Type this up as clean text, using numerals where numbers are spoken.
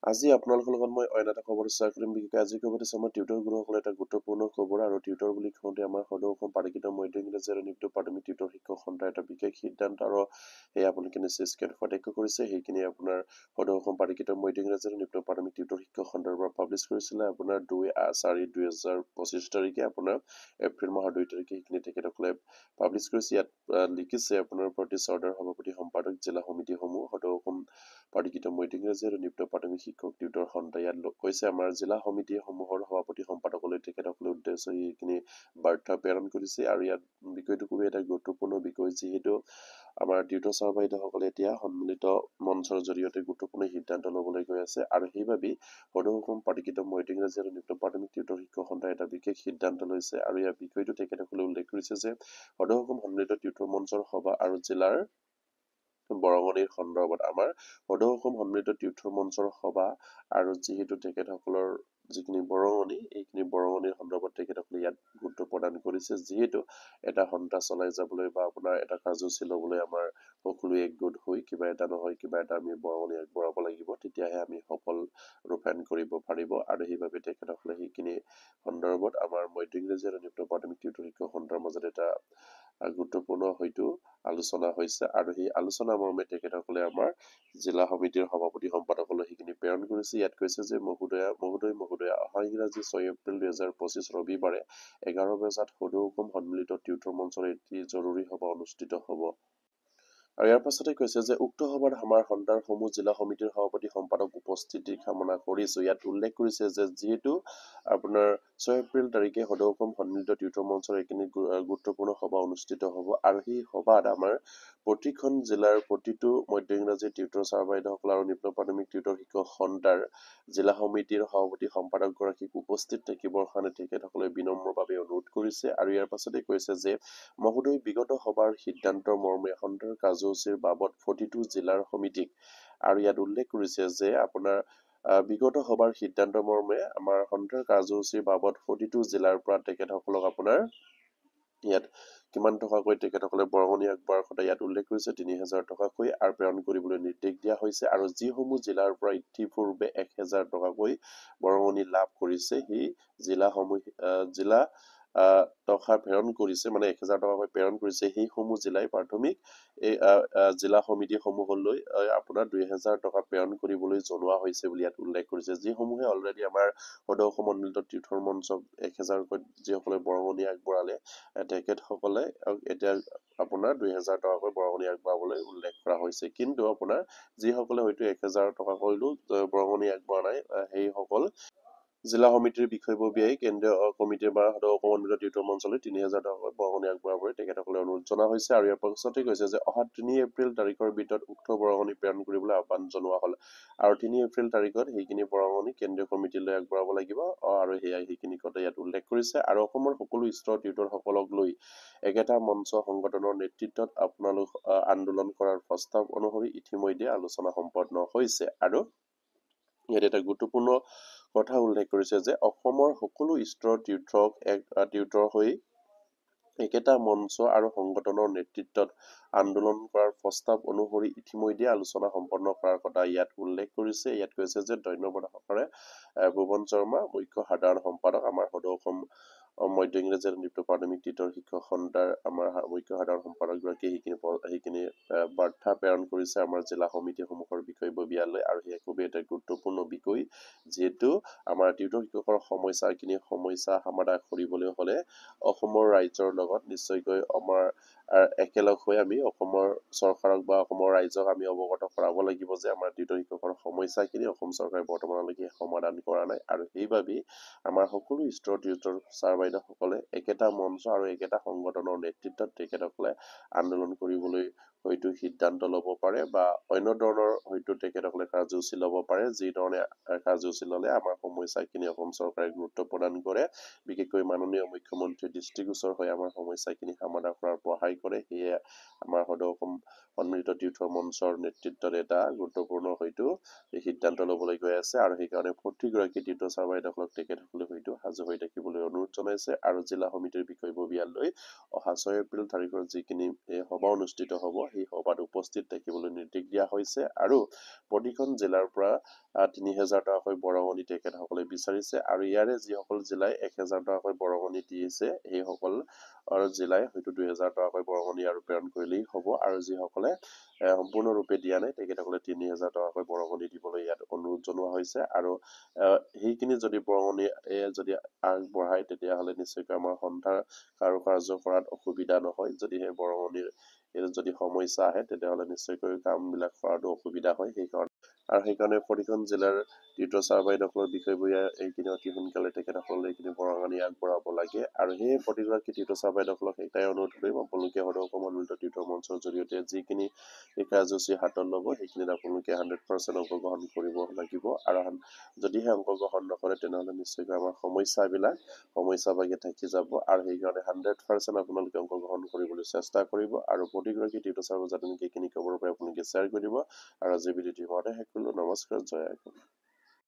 আজি আপোনালোকৰ লগত মই অন্য এটা খবৰ শ্বেয়াৰ কৰিম বিশেষকৈ আজি খবৰ আছে আমাৰ টিউটৰ গুৰুসকলে এটা গুৰুত্বপূৰ্ণ খবৰ আৰু টিউটৰ বুলি কওঁতে আমাৰ সদৌ অসম পাৰিকৃত মধ্য ইংৰাজী আৰু নিম্ন প্ৰাথমিক টিউটৰ শিক্ষক সন্থাৰ এটা বিশেষ সিদ্ধান্ত আৰু সেয়া আপোনালোকে নিশ্চয় স্ক্ৰীণত প্ৰত্যক্ষ কৰিছে সেইখিনি আপোনাৰ সদৌ অসম পাৰিকৃত মধ্য ইংৰাজী আৰু নিম্ন প্ৰাথমিক টিউটৰ শিক্ষক সন্থাৰ পৰা পাব্লিছ কৰিছিলে আপোনাৰ 2/4/2025 তাৰিখে আপোনাৰ এপ্ৰিল মাহৰ 2 তাৰিখে সেইখিনি তেখেতসকলে পাব্লিছ কৰিছে ইয়াত লিখিছে আপোনাৰ প্ৰতি চৰ্দাৰ সভাপতি সম্পাদক জিলা সমিতিসমূহ সদৌ অসম পাৰিকৃত মধ্য ইংৰাজী আৰু নিম্ন প্ৰাথমিক শিক্ষক টিউটৰ সন্থা ইয়াত কৈছে আমাৰ জিলা সমিতিসমূহৰ সভাপতি সম্পাদকলৈ তেখেতসকলে উদ্দেশ্য এইখিনি বাৰ্তা প্ৰেৰণ কৰিছে আৰু ইয়াত বিষয়টো খুবেই এটা গুৰুত্বপূৰ্ণ বিষয় যিহেতু আমাৰ টিউটৰ ছাৰ বাইদেউসকলে এতিয়া সন্মিলিত মঞ্চৰ জৰিয়তে গুৰুত্বপূৰ্ণ সিদ্ধান্ত ল'বলৈ গৈ আছে আৰু সেইবাবে সদৌ অসম পাৰিকৃত মধ্য ইংৰাজী আৰু নিম্ন প্ৰাথমিক টিউটৰ শিক্ষক সন্থাই এটা বিশেষ সিদ্ধান্ত লৈছে আৰু ইয়াৰ বিষয়টো তেখেতসকলে উল্লেখ কৰিছে যে সদৌ অসম সন্মিলিত টিউটৰ মঞ্চৰ সভা আৰু জিলাৰ বৰঙণিৰ সন্দৰ্ভত আমাৰ সদৌ অসম সন্মিলিত টিউটৰ মঞ্চৰ সভা আৰু যিহেতু তেখেতসকলৰ যিখিনি বৰঙণি এইখিনি বৰঙণিৰ সন্দৰ্ভত তেখেতসকলে ইয়াত গুৰুত্ব প্ৰদান কৰিছে যিহেতু এটা সন্থা চলাই যাবলৈ বা আপোনাৰ এটা কাৰ্যসূচী ল'বলৈ আমাৰ সকলোৱে একগোট হৈ কিবা এটা নহয় কিবা এটা আমি বৰঙণি আগবঢ়াব লাগিব তেতিয়াহে আমি সফল ৰূপায়ণ কৰিব পাৰিব আৰু সেইবাবে তেখেতসকলে সেইখিনি সন্দৰ্ভত আমাৰ মধ্য ইংৰাজী আৰু নিম্ন প্ৰাথমিক টিউটৰ শিক্ষক সন্থাৰ মাজত এটা গুৰুত্বপূৰ্ণ হয়তো আলোচনা হৈছে আৰু সেই আলোচনা মৰ্মে তেখেতসকলে আমাৰ জিলা সমিতিৰ সভাপতি সম্পাদকলৈ সেইখিনি প্ৰেৰণ কৰিছে ইয়াত কৈছে যে মহোদয় অহা ইংৰাজী 6 এপ্ৰিল 2025 ৰবিবাৰে 11 বজাত সদৌ অসম সন্মিলিত টিউটৰ মঞ্চৰ এটি জৰুৰী সভা অনুষ্ঠিত হ'ব আৰু ইয়াৰ পাছতে কৈছে যে উক্ত সভাত আমাৰ সন্থাসমূহ জিলা সমিতিৰ সভাপতি সম্পাদক উপস্থিতি কামনা কৰিছো ইয়াত উল্লেখ কৰিছে যে যিহেতু আপোনাৰ 6 এপ্ৰিল তাৰিখে সদৌ অসম সন্মিলিত টিউটৰ মঞ্চৰ এইখিনি গুৰুত্বপূৰ্ণ সভা অনুষ্ঠিত হ'ব আৰু সেই সভাত আমাৰ প্ৰতিখন জিলাৰ প্ৰতিটো মধ্য ইংৰাজী টিউটৰ ছাৰ বাইদেউসকল আৰু নিম্ন প্ৰাথমিক টিউটৰ শিক্ষক সন্থাৰ জিলা সমিতিৰ সভাপতি সম্পাদক গৰাকীক উপস্থিত থাকিবৰ কাৰণে তেখেতসকলে বিনম্ৰভাৱে অনুৰোধ কৰিছে আৰু ইয়াৰ পাছতে কৈছে যে মহোদয় বিগত সভাৰ সিদ্ধান্তৰ মৰ্মে সন্থাৰ কাৰ্যসূচীৰ বাবদ প্ৰতিটো জিলাৰ সমিতিক আৰু ইয়াত উল্লেখ কৰিছে যে আপোনাৰ বিগত সভাৰ সিদ্ধান্ত মৰ্মে আমাৰ সন্থাৰ কাৰ্যসূচীৰ বাবদ প্ৰতিটো জিলাৰ পৰা তেখেতসকলক আপোনাৰ ইয়াত কিমান টকাকৈ তেখেতসকলে বৰঙণি আগবঢ়াৰ কথা ইয়াত উল্লেখ কৰিছে ৩,০০০ টকাকৈ আৰু প্ৰেৰণ কৰিবলৈ নিৰ্দেশ দিয়া হৈছে আৰু যিসমূহ জিলাৰ পৰা ইতিপূৰ্বে ১,০০০ টকাকৈ বৰঙণি লাভ কৰিছে সেই জিলা টকা প্ৰেৰণ কৰিছে মানে ১,০০০ টকাকৈ প্ৰেৰণ কৰিছে সেইসমূহ জিলাই প্ৰাথমিক এই জিলা সমিতিসমূহলৈ আপোনাৰ ২,০০০ টকা প্ৰেৰণ কৰিবলৈ জনোৱা হৈছে বুলি ইয়াত উল্লেখ কৰিছে যিসমূহে অলৰেডি আমাৰ সদৌ অসম সন্মিলিত টিউটৰ মঞ্চক ১,০০০কৈ যিসকলে বৰঙণি আগবঢ়ালে তেখেতসকলে এতিয়া আপোনাৰ ২,০০০ টকাকৈ বৰঙণি আগবঢ়াবলৈ উল্লেখ কৰা হৈছে কিন্তু আপোনাৰ যিসকলে হয়তো ১,০০০ টকাকৈও বৰঙণি আগবঢ়া নাই সেইসকল জিলা সমিতিৰ বিষয়ববীয়াই কেন্দ্ৰীয় কমিটিৰ বা সদৌ অসম সন্মিলিত টিউটৰ মঞ্চলৈ ৩,০০০ টকাকৈ বৰঙণি আগবঢ়াবলৈ তেখেতসকলে অনুৰোধ জনোৱা হৈছে আৰু ইয়াৰ পাছতে কৈছে যে অহা ৩ এপ্ৰিল তাৰিখৰ ভিতৰত উক্ত বৰঙণি প্ৰেৰণ কৰিবলৈ আহ্বান জনোৱা হ'ল আৰু ৩ এপ্ৰিল তাৰিখত সেইখিনি বৰঙণি কেন্দ্ৰীয় কমিটিলৈ আগবঢ়াব লাগিব আৰু সেইখিনি কথা ইয়াত উল্লেখ কৰিছে আৰু অসমৰ সকলো স্তৰৰ টিউটৰসকলক লৈ একেটা মঞ্চ সংগঠনৰ নেতৃত্বত আপোনালোক আন্দোলন কৰাৰ প্ৰস্তাৱ অনুসৰি ইতিমধ্যে আলোচনা সম্পন্ন হৈছে আৰু ইয়াত এটা গুৰুত্বপূৰ্ণ কথা উল্লেখ কৰিছে যে অসমৰ সকলো স্তৰৰ টিউটৰ হৈ একেটা মঞ্চ আৰু সংগঠনৰ নেতৃত্বত আন্দোলন কৰাৰ প্ৰস্তাৱ অনুসৰি ইতিমধ্যে আলোচনা সম্পন্ন কৰাৰ কথা ইয়াত উল্লেখ কৰিছে ইয়াত কৈছে যে ধন্যবাদ সহকাৰে ভুৱন শৰ্মা মুখ্য সাধাৰণ সম্পাদক আমাৰ সদৌ অসম মধ্য ইংৰাজী আৰু নিম্ন প্ৰাথমিক টিউটৰ শিক্ষক সন্থাৰ আমাৰ মুখ্য সাধাৰণ সম্পাদকগৰাকীয়ে সেইখিনি বাৰ্তা প্ৰেৰণ কৰিছে আমাৰ জিলা সমিতিসমূহৰ বিষয়ববীয়ালৈ আৰু সেয়া খুবেই এটা গুৰুত্বপূৰ্ণ বিষয় যিহেতু আমাৰ টিউটৰ শিক্ষকৰ সমস্যা সমাধান কৰিবলৈ হ'লে অসমৰ ৰাইজৰ লগত নিশ্চয়কৈ আমাৰ একেলগ হৈ আমি অসমৰ চৰকাৰক বা অসমৰ ৰাইজক আমি অৱগত কৰাব লাগিব যে আমাৰ টিউটৰ শিক্ষকৰ সমস্যাখিনি অসম চৰকাৰে বৰ্তমানলৈকে সমাধান কৰা নাই আৰু সেইবাবেই আমাৰ সকলো স্তৰৰ টিউটৰ ছাৰ বাইদেউসকলে একেটা মঞ্চ আৰু একেটা সংগঠনৰ নেতৃত্বত তেখেতসকলে আন্দোলন কৰিবলৈ হয়তো সিদ্ধান্ত ল'ব পাৰে বা অন্য ধৰণৰ হয়তো তেখেতসকলে কাৰ্যসূচী ল'ব পাৰে যি ধৰণে কাৰ্যসূচী ল'লে আমাৰ সমস্যাখিনি অসম চৰকাৰে গুৰুত্ব প্ৰদান কৰে বিশেষকৈ মাননীয় মুখ্যমন্ত্ৰীৰ দৃষ্টিগোচৰ হৈ আমাৰ সমস্যাখিনি সমাধান কৰাৰ সহায় কৰে সেয়ে আমাৰ সদৌ অসম সন্মিলিত টিউটৰ মঞ্চৰ নেতৃত্বত এটা গুৰুত্বপূৰ্ণ হয়তো এই সিদ্ধান্ত ল'বলৈ গৈ আছে আৰু সেইকাৰণে প্ৰতিগৰাকী টিউটৰ ছাৰ বাইদেউসকলক তেখেতসকলে হয়তো সাজু হৈ থাকিবলৈ অনুৰোধ জনাইছে আৰু জিলা সমিতিৰ বিষয়ববীয়ালৈ অহা 6 এপ্ৰিল তাৰিখৰ যিখিনি সভা অনুষ্ঠিত হ'ব সেই সভাত উপস্থিত থাকিবলৈ নিৰ্দেশ দিয়া হৈছে আৰু প্ৰতিখন জিলাৰ পৰা ৩,০০০ টকাকৈ বৰঙণি তেখেতসকলে বিচাৰিছে আৰু ইয়াৰে যিসকল জিলাই ১,০০০ টকাকৈ বৰঙণি দিছে সেইসকল জিলাই হয়তো ২,০০০ টকাকৈ বৰঙণি আৰু প্ৰেৰণ কৰিলেই হ'ব আৰু যিসকলে সম্পূৰ্ণৰূপে দিয়া নাই তেখেতসকলে ৩,০০০ টকাকৈ বৰঙণি দিবলৈ ইয়াত অনুৰোধ জনোৱা হৈছে আৰু সেইখিনি যদি বৰঙণি যদি আগবঢ়ায় তেতিয়াহ'লে নিশ্চয়কৈ আমাৰ সন্থাৰ কাৰ্য কৰাত অসুবিধা নহয়। যদি সেই বৰঙণিৰ যদি সমস্যা আহে তেতিয়াহ'লে নিশ্চয়কৈ কামবিলাক কৰাটো অসুবিধা হয়। সেইকাৰণে প্ৰতিখন জিলাৰ টিউটৰ ছাৰ বাইদেউসকলৰ বিষয়ববীয়া এইখিনি অতি সোনকালে তেখেতসকলে এইখিনি বৰঙণি আগবঢ়াব লাগে আৰু সেই প্ৰতিগৰাকী টিউটৰ ছাৰ বাইদেউসকলক এটাই অনুৰোধ কৰিম আপোনালোকে সদৌ অসম উন্নত টিউটৰ মঞ্চৰ জৰিয়তে যিখিনি এই কাৰ্যসূচী হাতত ল'ব সেইখিনিত আপোনালোকে 100% অংশগ্ৰহণ কৰিব লাগিব আৰু যদিহে অংশগ্ৰহণ নকৰে তেনেহ'লে নিশ্চয়কৈ আমাৰ সমস্যাভাগে থাকি যাব আৰু সেইকাৰণে 100% আপোনালোকে অংশগ্ৰহণ কৰিবলৈ চেষ্টা কৰিব আৰু প্ৰতিগৰাকী টিউটৰ ছাৰ যাতে এইখিনি খবৰ পাই আপোনালোকে শ্বেয়াৰ কৰিব আৰু আজি ভিডিঅ'টি ইমানতে শেষ কৰিলোঁ। নমস্কাৰ, জয় আইকম।